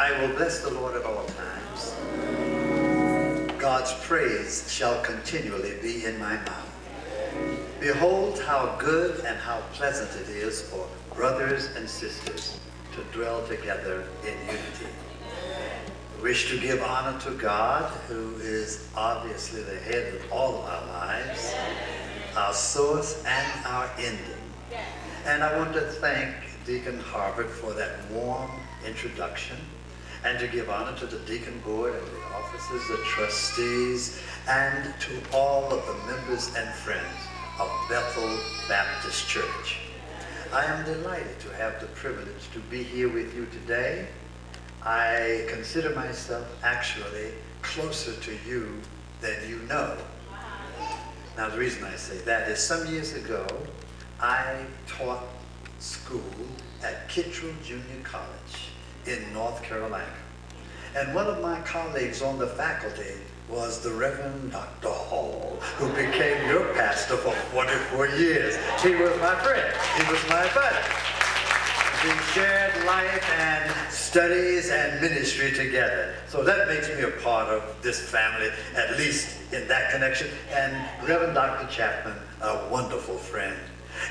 I will bless the Lord at all times. God's praise shall continually be in my mouth. Behold how good and how pleasant it is for brothers and sisters to dwell together in unity. I wish to give honor to God, who is obviously the head of all of our lives, our source and our ending. And I want to thank Deacon Harvard for that warm introduction, and to give honor to the deacon board and the officers, the trustees, and to all of the members and friends of Bethel Baptist Church. I am delighted to have the privilege to be here with you today. I consider myself actually closer to you than you know. Now, the reason I say that is some years ago, I taught school at Kittrell Junior College in North Carolina. And one of my colleagues on the faculty was the Reverend Dr. Hall, who became your pastor for 44 years. He was my friend. He was my buddy. We shared life and studies and ministry together. So that makes me a part of this family, at least in that connection. And Reverend Dr. Chapman, a wonderful friend.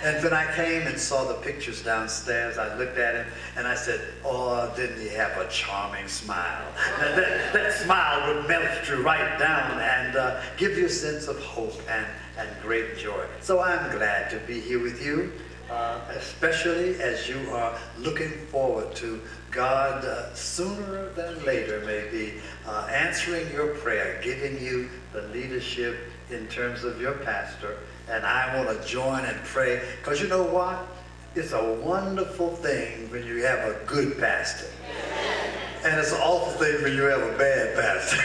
And when I came and saw the pictures downstairs, I looked at him and I said, oh, didn't he have a charming smile? That smile would melt you right down and give you a sense of hope and great joy. So I'm glad to be here with you, especially as you are looking forward to God sooner than later maybe answering your prayer, giving you the leadership in terms of your pastor. And I want to join and pray, because you know what? It's a wonderful thing when you have a good pastor. And it's an awful thing when you have a bad pastor.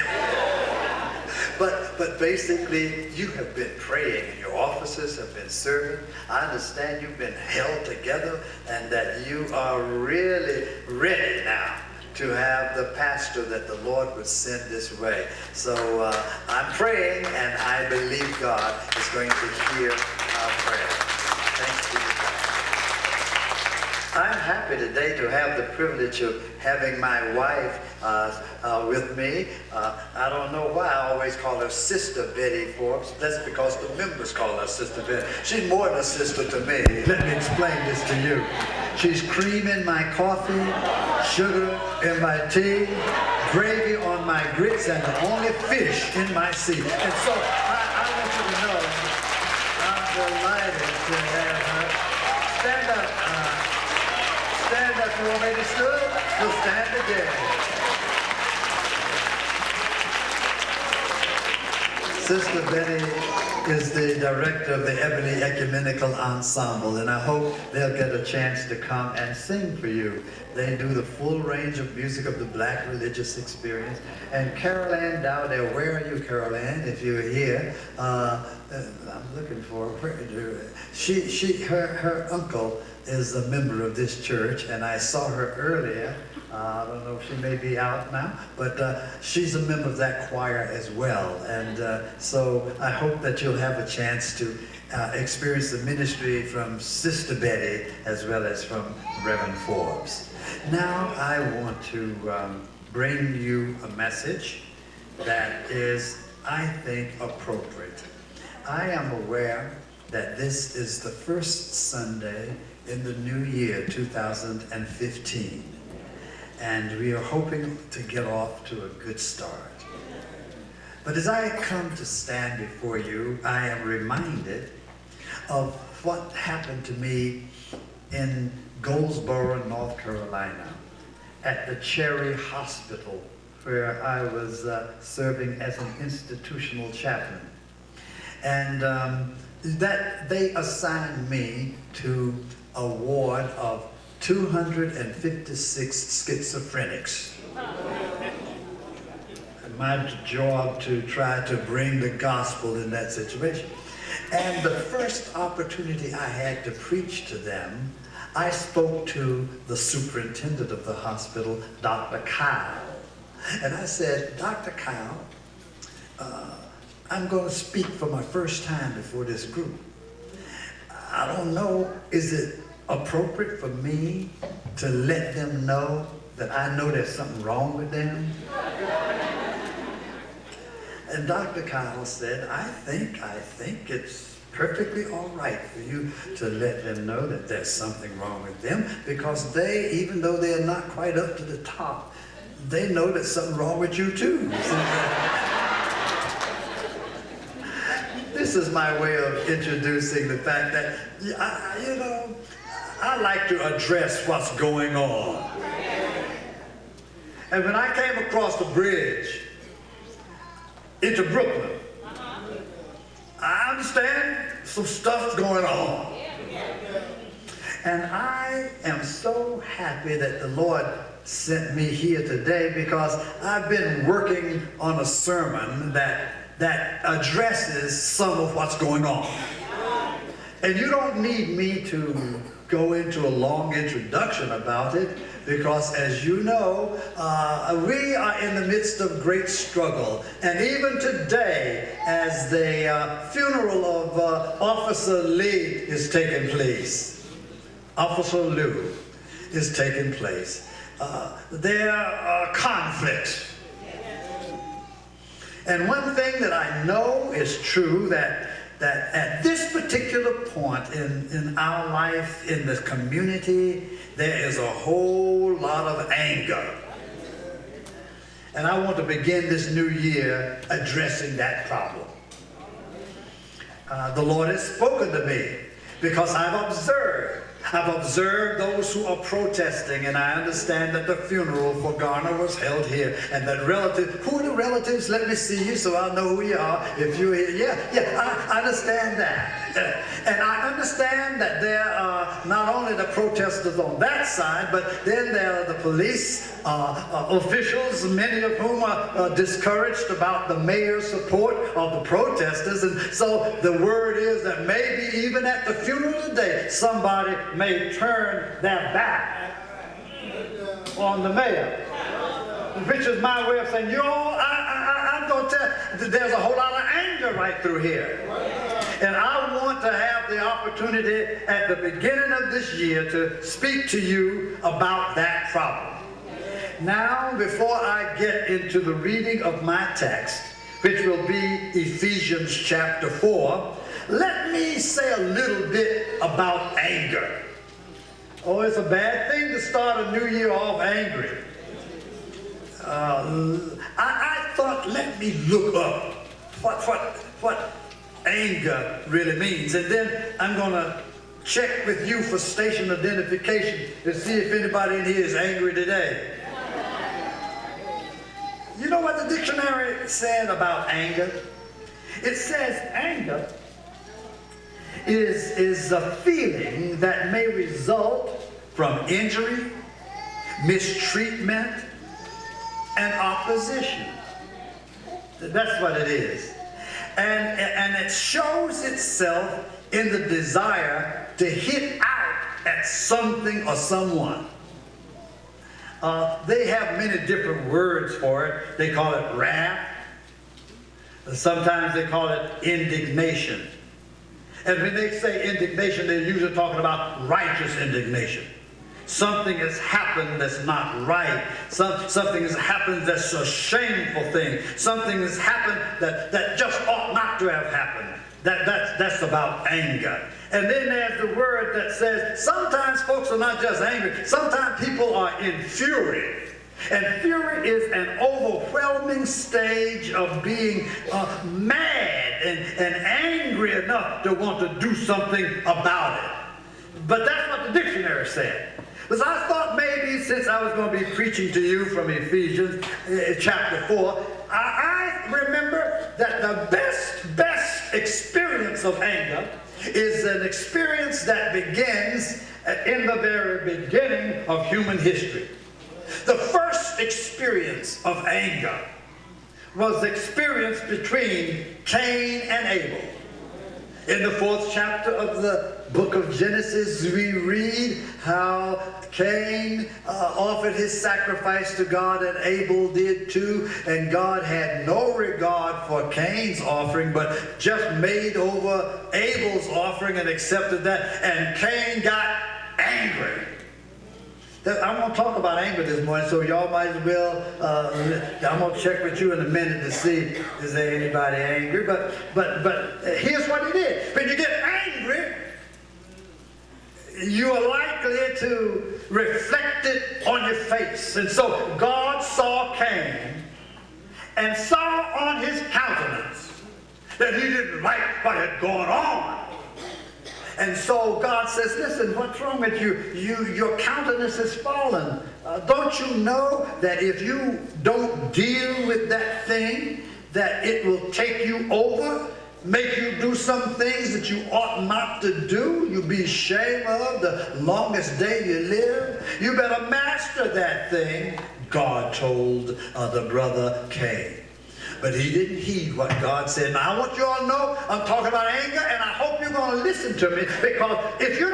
But basically, you have been praying, and your officers have been serving. I understand you've been held together, and that you are really ready now to have the pastor that the Lord would send this way. So I'm praying, and I believe God is going to hear our prayer. Thanks be to God. I'm happy today to have the privilege of having my wife with me. I don't know why I always call her Sister Betty Forbes. That's because the members call her Sister Betty. She's more than a sister to me. Let me explain this to you. She's cream in my coffee, sugar in my tea, gravy on my grits, and the only fish in my sea. And so I want you to know I'm delighted to have her. Stand up. Stand up. You already stood? You'll stand again. Sister Betty is the director of the Ebony Ecumenical Ensemble, and I hope they'll get a chance to come and sing for you. They do the full range of music of the Black religious experience. And Carol Ann Dowdell, where are you, Carol Ann, if you're here? I'm looking for her. Her uncle is a member of this church, and I saw her earlier. I don't know if she may be out now, but she's a member of that choir as well. And so I hope that you'll have a chance to experience the ministry from Sister Betty as well as from Reverend Forbes. Now I want to bring you a message that is, I think, appropriate. I am aware that this is the first Sunday in the new year, 2015. And we are hoping to get off to a good start. But as I come to stand before you, I am reminded of what happened to me in Goldsboro, North Carolina, at the Cherry Hospital, where I was serving as an institutional chaplain. And that they assigned me to a ward of 256 schizophrenics. My job to try to bring the gospel in that situation. And the first opportunity I had to preach to them, I spoke to the superintendent of the hospital, Dr. Kyle. And I said, Dr. Kyle, I'm going to speak for my first time before this group. I don't know, is it appropriate for me to let them know that I know there's something wrong with them? And Dr. Kyle said, I think it's perfectly all right for you to let them know that there's something wrong with them, because they, even though they're not quite up to the top, they know there's something wrong with you too. This is my way of introducing the fact that, I like to address what's going on. And when I came across the bridge into Brooklyn, I understand some stuff's going on. And I am so happy that the Lord sent me here today, because I've been working on a sermon that addresses some of what's going on. And you don't need me to go into a long introduction about it, because as you know, we are in the midst of great struggle. And even today, as the funeral of Officer Lee is taking place, Officer Liu is taking place, there are conflicts. And one thing that I know is true, that at this particular point in our life, in the community, there is a whole lot of anger. And I want to begin this new year addressing that problem. The Lord has spoken to me, because I've observed those who are protesting, and I understand that the funeral for Garner was held here, and that who are the relatives? Let me see you so I'll know who you are. If you're here, I understand that. And I understand that there are not only the protesters on that side, but then there are the police officials, many of whom are discouraged about the mayor's support of the protesters. And so the word is that maybe even at the funeral today, somebody may turn their back on the mayor. Which is my way of saying, I'm going to tell, there's a whole lot of anger right through here. And I want to have the opportunity at the beginning of this year to speak to you about that problem. Now, before I get into the reading of my text, which will be Ephesians chapter 4, let me say a little bit about anger. Oh, it's a bad thing to start a new year off angry. I thought, let me look up what anger really means. And then I'm going to check with you for station identification to see if anybody in here is angry today. You know what the dictionary said about anger? It says anger is a feeling that may result from injury, mistreatment, and opposition. That's what it is. And it shows itself in the desire to hit out at something or someone. They have many different words for it. They call it wrath. Sometimes they call it indignation. And when they say indignation, they're usually talking about righteous indignation. Something has happened that's not right. Something has happened that's a shameful thing. Something has happened that just ought not to have happened. That's about anger. And then there's the word that says sometimes folks are not just angry. Sometimes people are in fury. And fury is an overwhelming stage of being mad and angry enough to want to do something about it. But that's what the dictionary said. Because I thought maybe since I was going to be preaching to you from Ephesians chapter 4, I remember that the best experience of anger is an experience that begins in the very beginning of human history. The first experience of anger was the experience between Cain and Abel. In the 4th chapter of the book of Genesis, we read how Cain offered his sacrifice to God, and Abel did too. And God had no regard for Cain's offering, but just made over Abel's offering and accepted that. And Cain got angry. I'm going to talk about anger this morning, so y'all might as well, I'm going to check with you in a minute to see is there anybody angry. But here's what he did. When you get angry, you are likely to reflect it on your face. And so God saw Cain and saw on his countenance that he didn't like what had gone on. And so God says, listen, what's wrong with you? Your countenance has fallen. Don't you know that if you don't deal with that thing, that it will take you over, make you do some things that you ought not to do? You'll be ashamed of the longest day you live. You better master that thing, God told the brother Cain. But he didn't heed what God said. Now I want you all to know I'm talking about anger, and I hope you're going to listen to me, because if you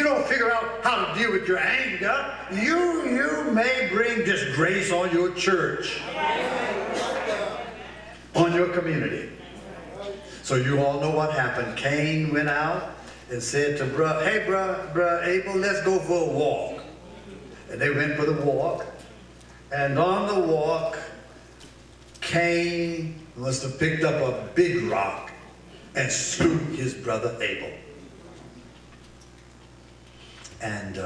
don't figure out how to deal with your anger, you may bring disgrace on your church, on your community. So you all know what happened. Cain went out and said to hey, bruh Abel, let's go for a walk. And they went for the walk, and on the walk, Cain must have picked up a big rock and slew his brother Abel. And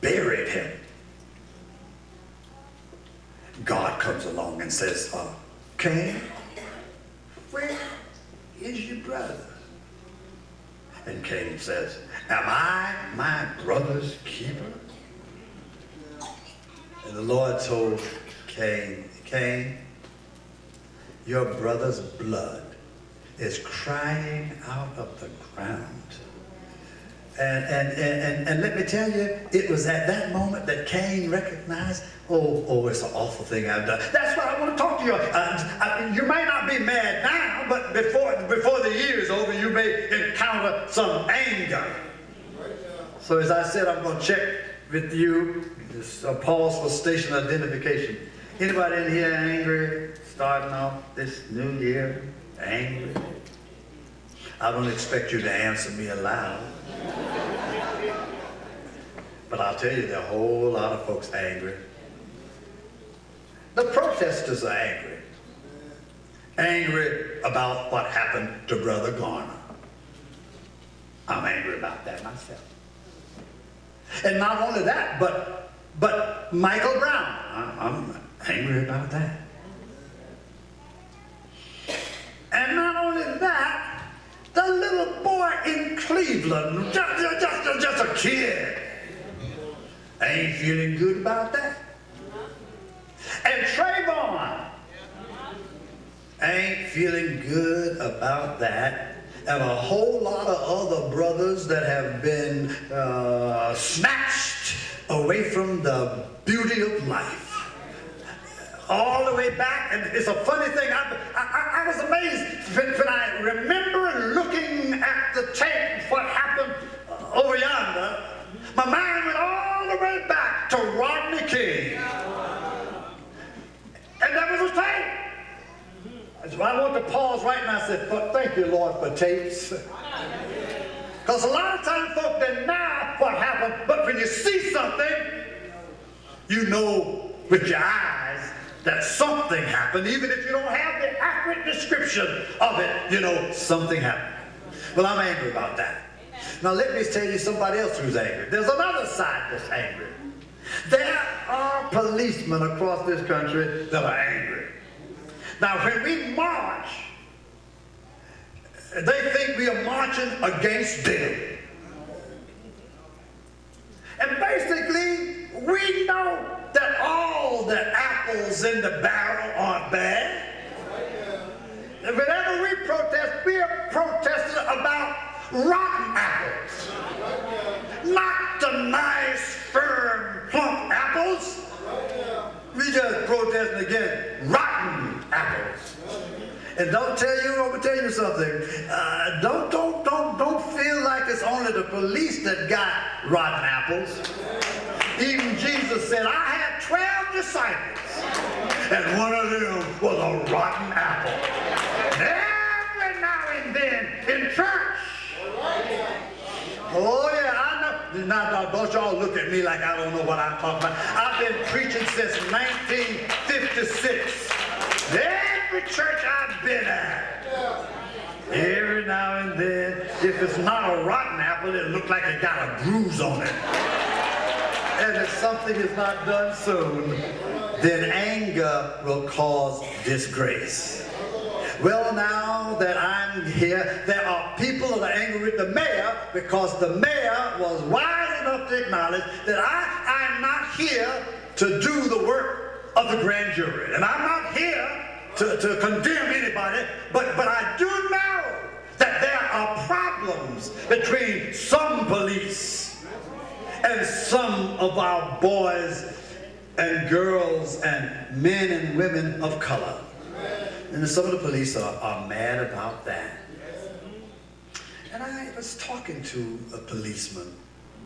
buried him. God comes along and says, Cain, where is your brother? And Cain says, am I my brother's keeper? And the Lord told Cain, your brother's blood is crying out of the ground. And let me tell you, it was at that moment that Cain recognized, oh, it's an awful thing I've done. That's why I want to talk to you. You may not be mad now, but before the year is over, you may encounter some anger. So as I said, I'm going to check with you. This pause for station identification. Anybody in here angry, starting off this new year, angry? I don't expect you to answer me aloud. But I'll tell you, there are a whole lot of folks angry. The protesters are angry. Angry about what happened to Brother Garner. I'm angry about that myself. And not only that, but Michael Brown, I'm angry about that. And not only that, the little boy in Cleveland, just a kid, ain't feeling good about that. And Trayvon ain't feeling good about that. And a whole lot of other brothers that have been snatched away from the beauty of life. All the way back, and it's a funny thing, I was amazed when I remember looking at the tape, what happened over yonder. My mind went all the way back to Rodney King. And that was a tape. So I want to pause right now and say, thank you, Lord, for tapes. Because a lot of times folk deny what happened, but when you see something, you know with your eyes that something happened. Even if you don't have the accurate description of it, you know something happened. Well, I'm angry about that. Now let me tell you somebody else who's angry. There's another side that's angry. There are policemen across this country that are angry. Now, when we march, they think we are marching against them. And basically, we know that all the apples in the barrel aren't bad. And whenever we protest, we are protesting about rotten apples. Not the nice, firm, plump apples. We just protesting against rotten apples. And I'm gonna tell you something. Don't feel like it's only the police that got rotten apples. Even Jesus said, I had 12 disciples, and one of them was a rotten apple. Every now and then in church. Oh yeah, I know. Now, don't y'all look at me like I don't know what I'm talking about. I've been preaching since 1956. Every church I've been at, every now and then, if it's not a rotten apple, it looks like it got a bruise on it. And if something is not done soon, then anger will cause disgrace. Well, now that I'm here, there are people that are angry with the mayor because the mayor was wise enough to acknowledge that I'm not here to do the work of the grand jury. And I'm not here to condemn anybody, but I do know that there are problems between some police and some of our boys and girls and men and women of color. And some of the police are mad about that. And I was talking to a policeman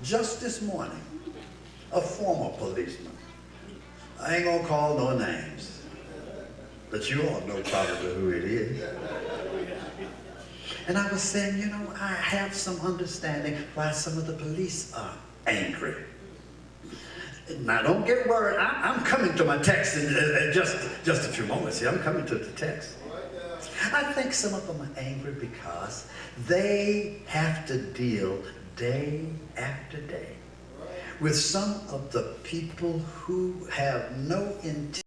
just this morning, a former policeman. I ain't gonna call no names, but you all know probably who it is. And I was saying, you know, I have some understanding why some of the police are angry. Now, don't get worried. I'm coming to my text in just a few moments here. I'm coming to the text. I think some of them are angry because they have to deal day after day with some of the people who have no intent